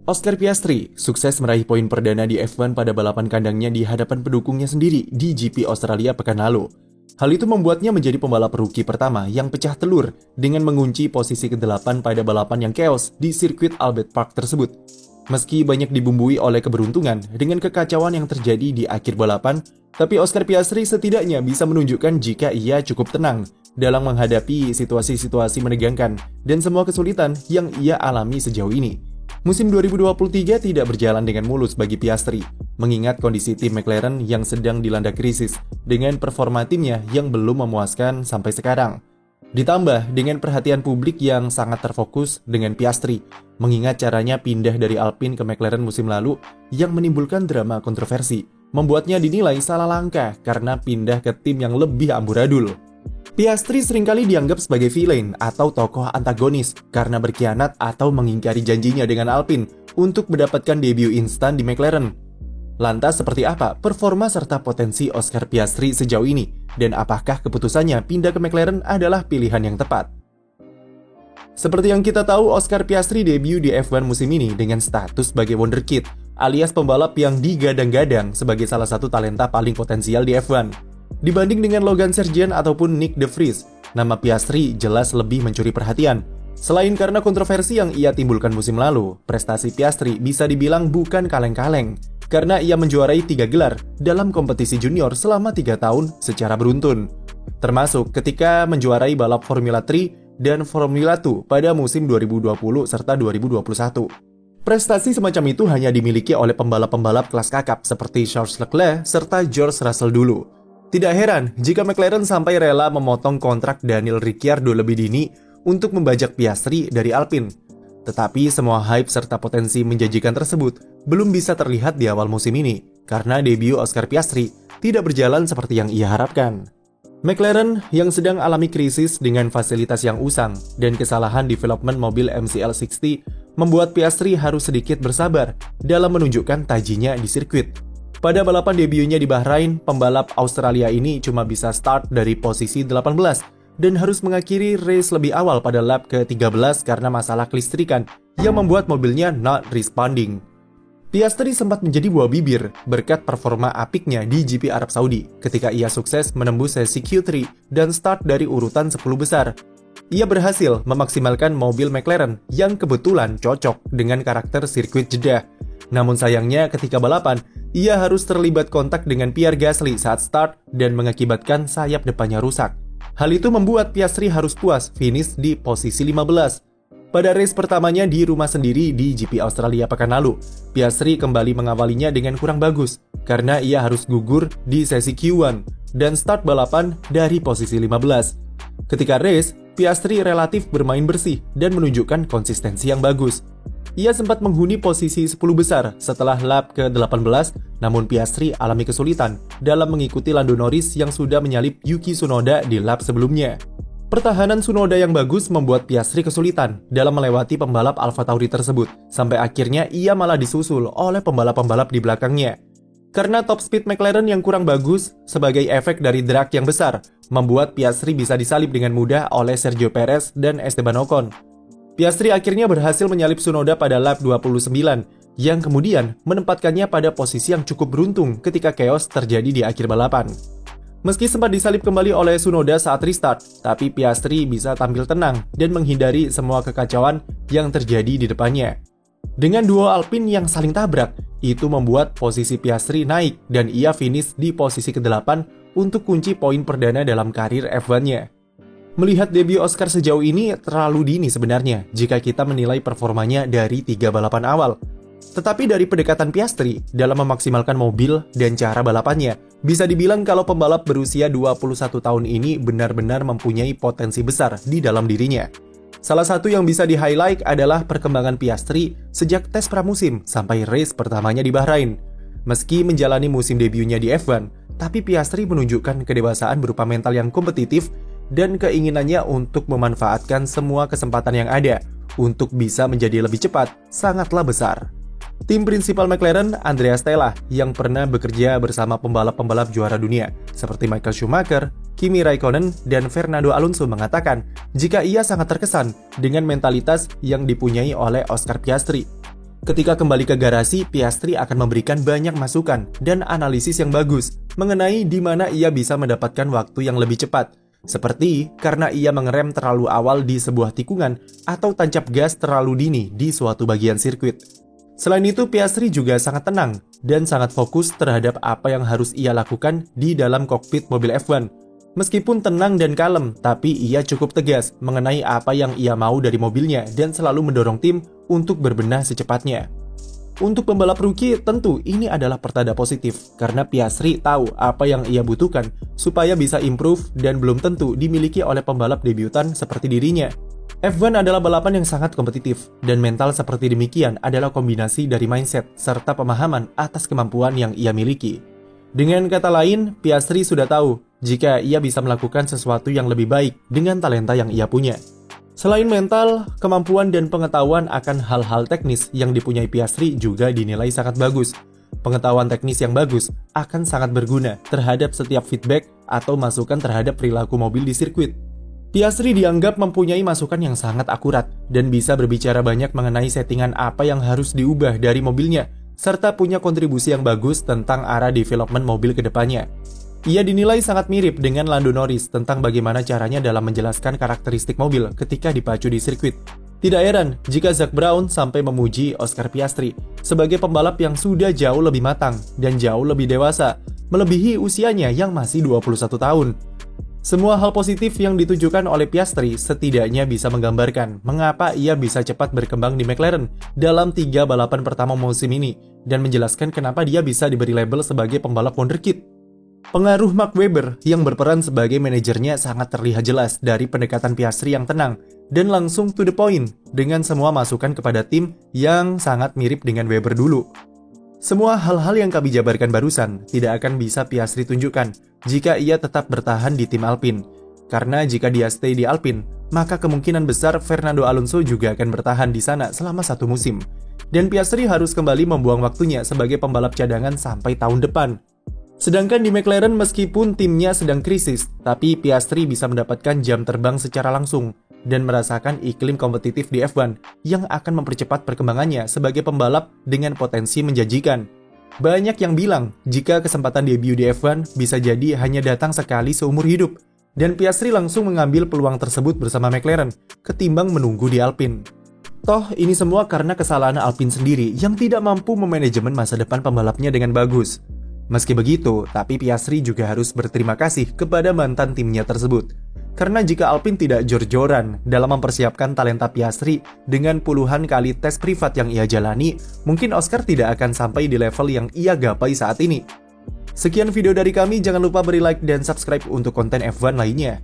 Oscar Piastri sukses meraih poin perdana di F1 pada balapan kandangnya di hadapan pendukungnya sendiri di GP Australia pekan lalu. Hal itu membuatnya menjadi pembalap rookie pertama yang pecah telur dengan mengunci posisi ke-8 pada balapan yang chaos di sirkuit Albert Park tersebut. Meski banyak dibumbui oleh keberuntungan dengan kekacauan yang terjadi di akhir balapan, tapi Oscar Piastri setidaknya bisa menunjukkan jika ia cukup tenang dalam menghadapi situasi-situasi menegangkan dan semua kesulitan yang ia alami sejauh ini. Musim 2023 tidak berjalan dengan mulus bagi Piastri, mengingat kondisi tim McLaren yang sedang dilanda krisis dengan performa timnya yang belum memuaskan sampai sekarang. Ditambah dengan perhatian publik yang sangat terfokus dengan Piastri, mengingat caranya pindah dari Alpine ke McLaren musim lalu yang menimbulkan drama kontroversi, membuatnya dinilai salah langkah karena pindah ke tim yang lebih amburadul. Piastri seringkali dianggap sebagai villain atau tokoh antagonis karena berkhianat atau mengingkari janjinya dengan Alpine untuk mendapatkan debut instan di McLaren. Lantas seperti apa performa serta potensi Oscar Piastri sejauh ini? Dan apakah keputusannya pindah ke McLaren adalah pilihan yang tepat? Seperti yang kita tahu, Oscar Piastri debut di F1 musim ini dengan status sebagai wonderkid, alias pembalap yang digadang-gadang sebagai salah satu talenta paling potensial di F1. Dibanding dengan Logan Sargeant ataupun Nick De Vries, nama Piastri jelas lebih mencuri perhatian. Selain karena kontroversi yang ia timbulkan musim lalu, prestasi Piastri bisa dibilang bukan kaleng-kaleng, karena ia menjuarai 3 gelar dalam kompetisi junior selama 3 tahun secara beruntun. Termasuk ketika menjuarai balap Formula 3 dan Formula 2 pada musim 2020 serta 2021. Prestasi semacam itu hanya dimiliki oleh pembalap-pembalap kelas kakap seperti Charles Leclerc serta George Russell dulu. Tidak heran jika McLaren sampai rela memotong kontrak Daniel Ricciardo lebih dini untuk membajak Piastri dari Alpine. Tetapi semua hype serta potensi menjanjikan tersebut belum bisa terlihat di awal musim ini karena debut Oscar Piastri tidak berjalan seperti yang ia harapkan. McLaren yang sedang alami krisis dengan fasilitas yang usang dan kesalahan development mobil MCL60 membuat Piastri harus sedikit bersabar dalam menunjukkan tajinya di sirkuit. Pada balapan debutnya di Bahrain, pembalap Australia ini cuma bisa start dari posisi 18 dan harus mengakhiri race lebih awal pada lap ke-13 karena masalah kelistrikan yang membuat mobilnya not responding. Piastri sempat menjadi buah bibir berkat performa apiknya di GP Arab Saudi ketika ia sukses menembus sesi Q3 dan start dari urutan 10 besar. Ia berhasil memaksimalkan mobil McLaren yang kebetulan cocok dengan karakter sirkuit Jeddah. Namun sayangnya ketika balapan, ia harus terlibat kontak dengan Pierre Gasly saat start dan mengakibatkan sayap depannya rusak. Hal itu membuat Piastri harus puas finish di posisi 15. Pada race pertamanya di rumah sendiri di GP Australia pekan lalu, Piastri kembali mengawalinya dengan kurang bagus karena ia harus gugur di sesi Q1 dan start balapan dari posisi 15. Ketika race, Piastri relatif bermain bersih dan menunjukkan konsistensi yang bagus. Ia sempat menghuni posisi 10 besar setelah lap ke-18, namun Piastri alami kesulitan dalam mengikuti Lando Norris yang sudah menyalip Yuki Tsunoda di lap sebelumnya. Pertahanan Tsunoda yang bagus membuat Piastri kesulitan dalam melewati pembalap AlphaTauri tersebut, sampai akhirnya ia malah disusul oleh pembalap-pembalap di belakangnya. Karena top speed McLaren yang kurang bagus sebagai efek dari drag yang besar, membuat Piastri bisa disalip dengan mudah oleh Sergio Perez dan Esteban Ocon. Piastri akhirnya berhasil menyalip Tsunoda pada lap 29, yang kemudian menempatkannya pada posisi yang cukup beruntung ketika chaos terjadi di akhir balapan. Meski sempat disalip kembali oleh Tsunoda saat restart, tapi Piastri bisa tampil tenang dan menghindari semua kekacauan yang terjadi di depannya. Dengan duo Alpine yang saling tabrak, itu membuat posisi Piastri naik dan ia finish di posisi ke-8 untuk kunci poin perdana dalam karir F1-nya. Melihat debut Oscar sejauh ini terlalu dini sebenarnya jika kita menilai performanya dari 3 balapan awal. Tetapi dari pendekatan Piastri dalam memaksimalkan mobil dan cara balapannya, bisa dibilang kalau pembalap berusia 21 tahun ini benar-benar mempunyai potensi besar di dalam dirinya. Salah satu yang bisa di-highlight adalah perkembangan Piastri sejak tes pramusim sampai race pertamanya di Bahrain. Meski menjalani musim debutnya di F1, tapi Piastri menunjukkan kedewasaan berupa mental yang kompetitif dan keinginannya untuk memanfaatkan semua kesempatan yang ada untuk bisa menjadi lebih cepat sangatlah besar. Tim prinsipal McLaren, Andrea Stella, yang pernah bekerja bersama pembalap-pembalap juara dunia seperti Michael Schumacher, Kimi Raikkonen, dan Fernando Alonso mengatakan jika ia sangat terkesan dengan mentalitas yang dipunyai oleh Oscar Piastri. Ketika kembali ke garasi, Piastri akan memberikan banyak masukan dan analisis yang bagus mengenai di mana ia bisa mendapatkan waktu yang lebih cepat. Seperti karena ia mengerem terlalu awal di sebuah tikungan atau tancap gas terlalu dini di suatu bagian sirkuit. Selain itu, Piastri juga sangat tenang dan sangat fokus terhadap apa yang harus ia lakukan di dalam kokpit mobil F1. Meskipun tenang dan kalem, tapi ia cukup tegas mengenai apa yang ia mau dari mobilnya dan selalu mendorong tim untuk berbenah secepatnya. Untuk pembalap rookie, tentu ini adalah pertanda positif karena Piastri tahu apa yang ia butuhkan supaya bisa improve dan belum tentu dimiliki oleh pembalap debutan seperti dirinya. F1 adalah balapan yang sangat kompetitif dan mental seperti demikian adalah kombinasi dari mindset serta pemahaman atas kemampuan yang ia miliki. Dengan kata lain, Piastri sudah tahu jika ia bisa melakukan sesuatu yang lebih baik dengan talenta yang ia punya. Selain mental, kemampuan dan pengetahuan akan hal-hal teknis yang dipunyai Piastri juga dinilai sangat bagus. Pengetahuan teknis yang bagus akan sangat berguna terhadap setiap feedback atau masukan terhadap perilaku mobil di sirkuit. Piastri dianggap mempunyai masukan yang sangat akurat dan bisa berbicara banyak mengenai settingan apa yang harus diubah dari mobilnya, serta punya kontribusi yang bagus tentang arah development mobil ke depannya. Ia dinilai sangat mirip dengan Lando Norris tentang bagaimana caranya dalam menjelaskan karakteristik mobil ketika dipacu di sirkuit. Tidak heran jika Zak Brown sampai memuji Oscar Piastri sebagai pembalap yang sudah jauh lebih matang dan jauh lebih dewasa, melebihi usianya yang masih 21 tahun. Semua hal positif yang ditujukan oleh Piastri setidaknya bisa menggambarkan mengapa ia bisa cepat berkembang di McLaren dalam 3 balapan pertama musim ini dan menjelaskan kenapa dia bisa diberi label sebagai pembalap wonderkid. Pengaruh Mark Webber yang berperan sebagai manajernya sangat terlihat jelas dari pendekatan Piastri yang tenang dan langsung to the point dengan semua masukan kepada tim yang sangat mirip dengan Webber dulu. Semua hal-hal yang kami jabarkan barusan tidak akan bisa Piastri tunjukkan jika ia tetap bertahan di tim Alpine. Karena jika dia stay di Alpine, maka kemungkinan besar Fernando Alonso juga akan bertahan di sana selama 1 musim. Dan Piastri harus kembali membuang waktunya sebagai pembalap cadangan sampai tahun depan. Sedangkan di McLaren meskipun timnya sedang krisis, tapi Piastri bisa mendapatkan jam terbang secara langsung dan merasakan iklim kompetitif di F1 yang akan mempercepat perkembangannya sebagai pembalap dengan potensi menjanjikan. Banyak yang bilang jika kesempatan debut di F1 bisa jadi hanya datang sekali seumur hidup, dan Piastri langsung mengambil peluang tersebut bersama McLaren ketimbang menunggu di Alpine. Toh ini semua karena kesalahan Alpine sendiri yang tidak mampu memanajemen masa depan pembalapnya dengan bagus. Meski begitu, tapi Piastri juga harus berterima kasih kepada mantan timnya tersebut. Karena jika Alpine tidak jor-joran dalam mempersiapkan talenta Piastri dengan puluhan kali tes privat yang ia jalani, mungkin Oscar tidak akan sampai di level yang ia gapai saat ini. Sekian video dari kami, jangan lupa beri like dan subscribe untuk konten F1 lainnya.